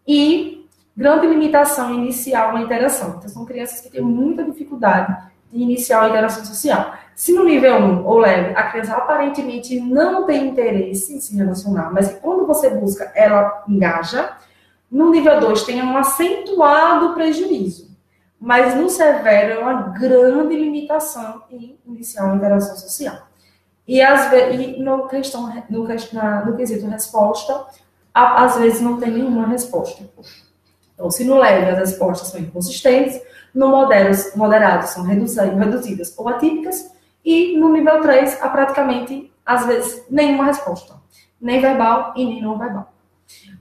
e grande limitação inicial na interação. Então, são crianças que têm muita dificuldade de iniciar a interação social. Se no nível 1 ou leve, a criança aparentemente não tem interesse em se relacionar, mas que quando você busca, ela engaja. No nível 2, tem um acentuado prejuízo. Mas no severo, é uma grande limitação em iniciar uma interação social. E no quesito resposta, às vezes não tem nenhuma resposta. Então, se no leve as respostas são inconsistentes, no moderado são reduzidas ou atípicas, e no nível 3, há praticamente, às vezes, nenhuma resposta. Nem verbal e nem não verbal.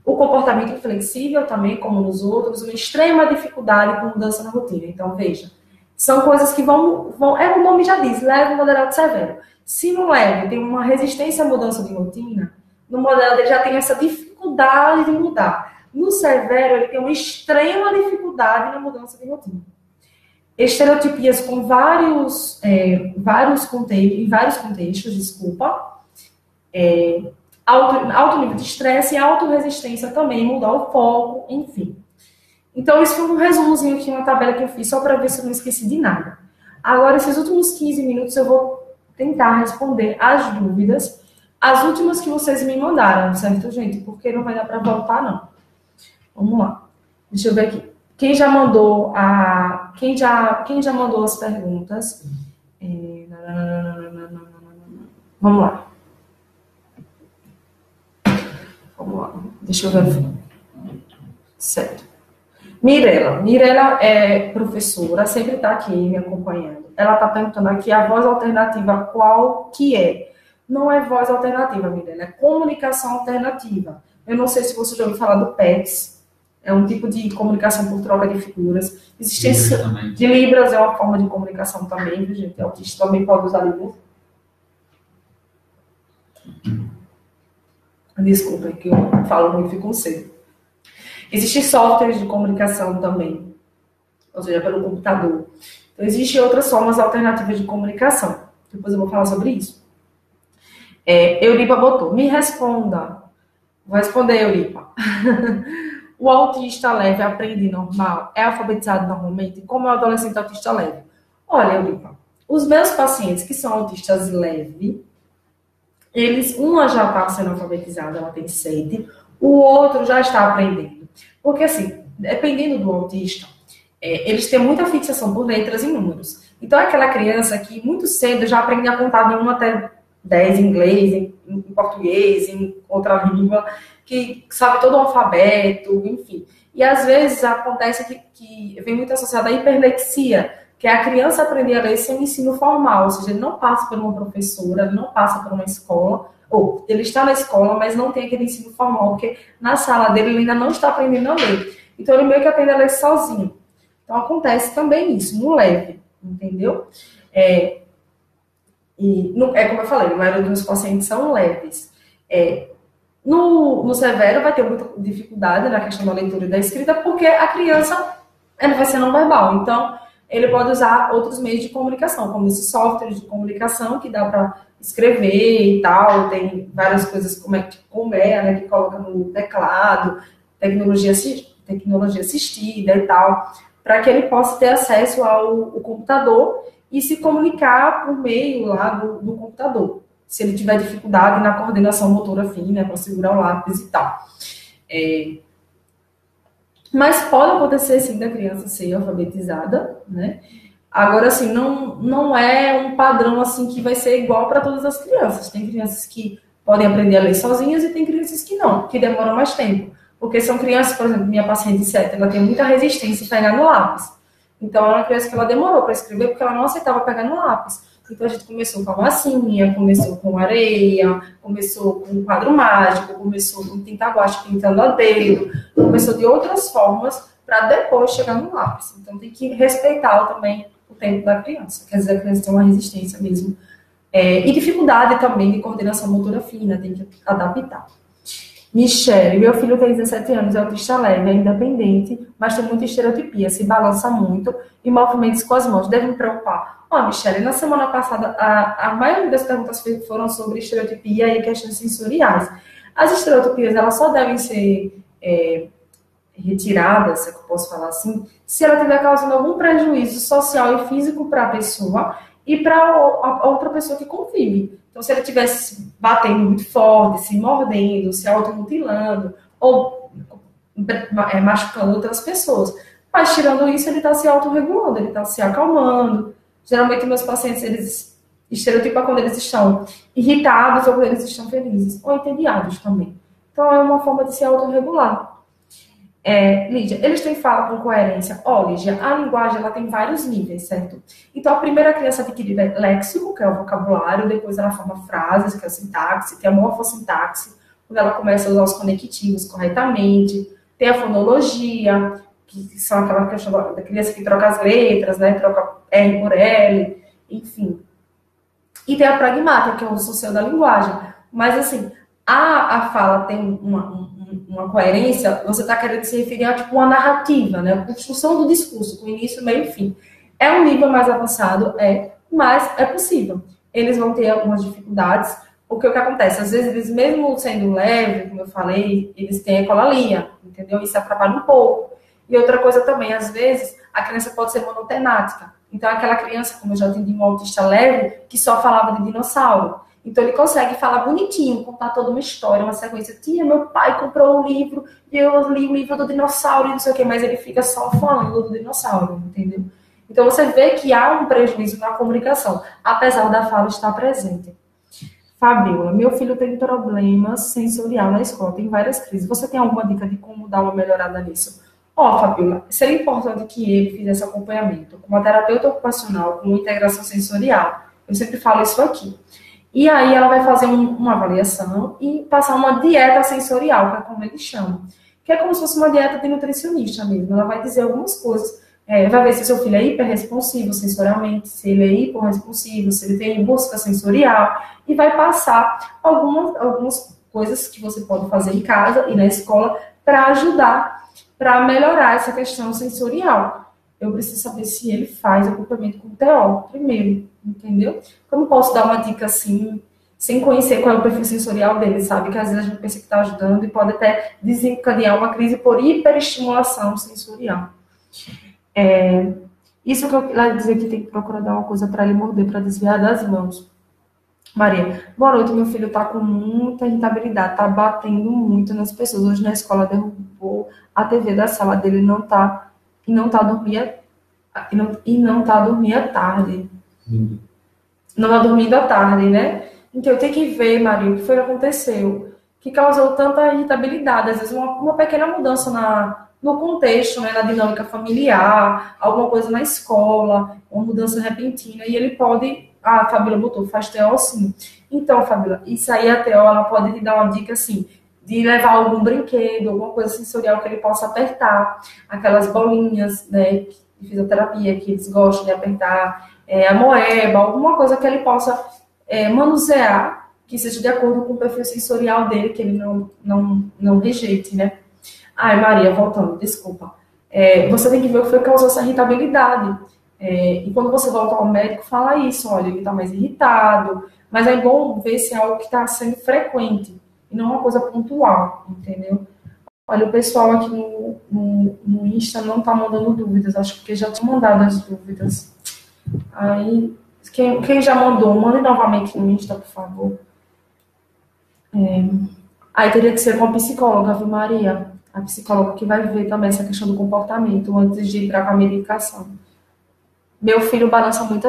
O comportamento inflexível também, como nos outros, uma extrema dificuldade com mudança na rotina. Então, veja, são coisas que vão o nome já diz, leve, moderado e severo. Se no leve tem uma resistência à mudança de rotina, no moderado ele já tem essa dificuldade de mudar. No severo, ele tem uma extrema dificuldade na mudança de rotina. Estereotipias com vários contextos, alto nível de estresse e autorresistência também, mudar o foco, enfim. Então, isso foi um resumozinho aqui, uma tabela que eu fiz, só para ver se eu não esqueci de nada. Agora, esses últimos 15 minutos, eu vou tentar responder as dúvidas, as últimas que vocês me mandaram, certo, gente? Porque não vai dar para voltar, não. Vamos lá. Deixa eu ver aqui. Quem já mandou as perguntas? Vamos lá. Vamos lá. Deixa eu ver. Certo. Mirela é professora, sempre está aqui me acompanhando. Ela está perguntando aqui a voz alternativa, qual que é? Não é voz alternativa, Mirela, é comunicação alternativa. Eu não sei se você já ouviu falar do PETS. É um tipo de comunicação por troca de figuras. De Libras é uma forma de comunicação também, viu, gente? O autista também pode usar Libras. Desculpa, que eu falo muito e fico com sede. Existem softwares de comunicação também, ou seja, pelo computador. Então, existem outras formas alternativas de comunicação. Depois eu vou falar sobre isso. Euripa botou, me responda. Vou responder, Euripa. O autista leve aprende normal? É alfabetizado normalmente? Como é o adolescente autista leve? Olha, Euripa, os meus pacientes que são autistas leves, uma já está sendo alfabetizada, ela tem 7, o outro já está aprendendo. Porque, assim, dependendo do autista, eles têm muita fixação por letras e números. Então, é aquela criança que muito cedo já aprende a contar de 1 até 10 em inglês, em português, em outra língua, que sabe todo o alfabeto, enfim. E, às vezes, acontece que vem muito associada à hiperlexia, que é a criança aprender a ler sem um ensino formal, ou seja, ele não passa por uma professora, ele não passa por uma escola, ou ele está na escola, mas não tem aquele ensino formal, porque na sala dele ele ainda não está aprendendo a ler. Então, ele meio que aprende a ler sozinho. Então, acontece também isso, no leve, entendeu? Como eu falei, a maioria dos pacientes são leves. No severo vai ter muita dificuldade na questão da leitura e da escrita, porque a criança ela vai ser não verbal. Então, ele pode usar outros meios de comunicação, como esses softwares de comunicação que dá para escrever e tal. Tem várias coisas como Colmeia, né, que coloca no teclado, tecnologia assistida e tal, para que ele possa ter acesso ao computador e se comunicar por meio lá do computador. Se ele tiver dificuldade na coordenação motora fina, para segurar o lápis e tal. Mas pode acontecer, sim, da criança ser alfabetizada, né? Agora, assim, não é um padrão, assim, que vai ser igual para todas as crianças. Tem crianças que podem aprender a ler sozinhas e tem crianças que não, que demoram mais tempo. Porque são crianças, por exemplo, minha paciente 7, ela tem muita resistência em pegar no lápis. Então, era uma criança que ela demorou para escrever porque ela não aceitava pegar no lápis. Então, a gente começou com a massinha, começou com areia, começou com um quadro mágico, começou com tinta guache pintando a dedo, começou de outras formas para depois chegar no lápis. Então, tem que respeitar também o tempo da criança. Quer dizer, a criança tem uma resistência mesmo. E dificuldade também de coordenação motora fina, tem que adaptar. Michele, meu filho tem 17 anos, é autista leve, é independente, mas tem muita estereotipia, se balança muito e movimentos com as mãos. Deve me preocupar. Michele, na semana passada, a maioria das perguntas foram sobre estereotipia e questões sensoriais. As estereotipias, elas só devem ser retiradas, se é que eu posso falar assim, se ela estiver causando algum prejuízo social e físico para a pessoa e para a outra pessoa que convive. Então, se ele estivesse batendo muito forte, se mordendo, se automutilando, ou machucando outras pessoas. Mas, tirando isso, ele está se autorregulando, ele está se acalmando. Geralmente, meus pacientes, eles estereotipam quando eles estão irritados ou quando eles estão felizes, ou entediados também. Então, é uma forma de se autorregular. Lídia, eles têm fala com coerência. Lídia, a linguagem ela tem vários níveis, certo? Então, a primeira criança adquire léxico, que é o vocabulário, depois ela forma frases, que é a sintaxe, tem a morfossintaxe, quando ela começa a usar os conectivos corretamente, tem a fonologia, que são aquela questão da criança que troca as letras, né? Troca R por L, enfim. E tem a pragmática, que é o uso social da linguagem. Mas, assim, a fala tem uma coerência, você está querendo se referir a tipo uma narrativa, né? A construção do discurso, com início, meio e fim. É um nível mais avançado, mas é possível. Eles vão ter algumas dificuldades, porque o que acontece? Às vezes, eles mesmo sendo leve, como eu falei, eles têm ecolalia, entendeu? Isso atrapalha um pouco. E outra coisa também, às vezes, a criança pode ser monotemática. Então, aquela criança, como eu já atendi um autista leve, que só falava de dinossauro. Então, ele consegue falar bonitinho, contar toda uma história, uma sequência. Tia, meu pai comprou um livro e eu li o livro do dinossauro e não sei o quê, mas ele fica só falando do dinossauro, entendeu? Então, você vê que há um prejuízo na comunicação, apesar da fala estar presente. Fabiola, meu filho tem problema sensorial na escola, tem várias crises. Você tem alguma dica de como dar uma melhorada nisso? Fabiola, seria importante que ele fizesse acompanhamento com uma terapeuta ocupacional, com uma integração sensorial. Eu sempre falo isso aqui. E aí ela vai fazer uma avaliação e passar uma dieta sensorial, que é como eles chamam. Que é como se fosse uma dieta de nutricionista mesmo. Ela vai dizer algumas coisas. Vai ver se seu filho é hiperresponsivo sensorialmente, se ele é hiporresponsivo, se ele tem busca sensorial. E vai passar algumas coisas que você pode fazer em casa e na escola para ajudar, para melhorar essa questão sensorial. Eu preciso saber se ele faz acompanhamento com o TO primeiro, entendeu? Eu não posso dar uma dica assim, sem conhecer qual é o perfil sensorial dele, sabe? Que às vezes a gente pensa que está ajudando e pode até desencadear uma crise por hiperestimulação sensorial. Isso que eu quero dizer que tem que procurar dar uma coisa para ele morder, para desviar das mãos. Maria, boa noite, meu filho está com muita irritabilidade, está batendo muito nas pessoas. Hoje na escola derrubou a TV da sala dele, não está dormindo à tarde. Não está dormindo à tarde, né? Então eu tenho que ver, Maria, o que foi que aconteceu, que causou tanta irritabilidade, às vezes uma pequena mudança no contexto, né, na dinâmica familiar, alguma coisa na escola, uma mudança repentina, e ele pode... A Fabíola botou, faz TO sim. Então, Fabíola, isso aí a TO, ela pode lhe dar uma dica assim, de levar algum brinquedo, alguma coisa sensorial que ele possa apertar, aquelas bolinhas, né, de fisioterapia que eles gostam de apertar, a moeba, alguma coisa que ele possa manusear, que seja de acordo com o perfil sensorial dele, que ele não rejeite, né? Ai, Maria, voltando, desculpa. Você tem que ver o que foi que causou essa irritabilidade. E quando você volta ao médico, fala isso, olha, ele está mais irritado, mas é bom ver se é algo que está sendo frequente, e não uma coisa pontual, entendeu? Olha, o pessoal aqui no Insta não está mandando dúvidas, acho que já tinha mandado as dúvidas. Aí, quem já mandou, mande novamente no Insta, por favor. Aí teria que ser com a psicóloga, viu, Maria? A psicóloga que vai ver também essa questão do comportamento antes de entrar com a medicação. Meu filho balança muito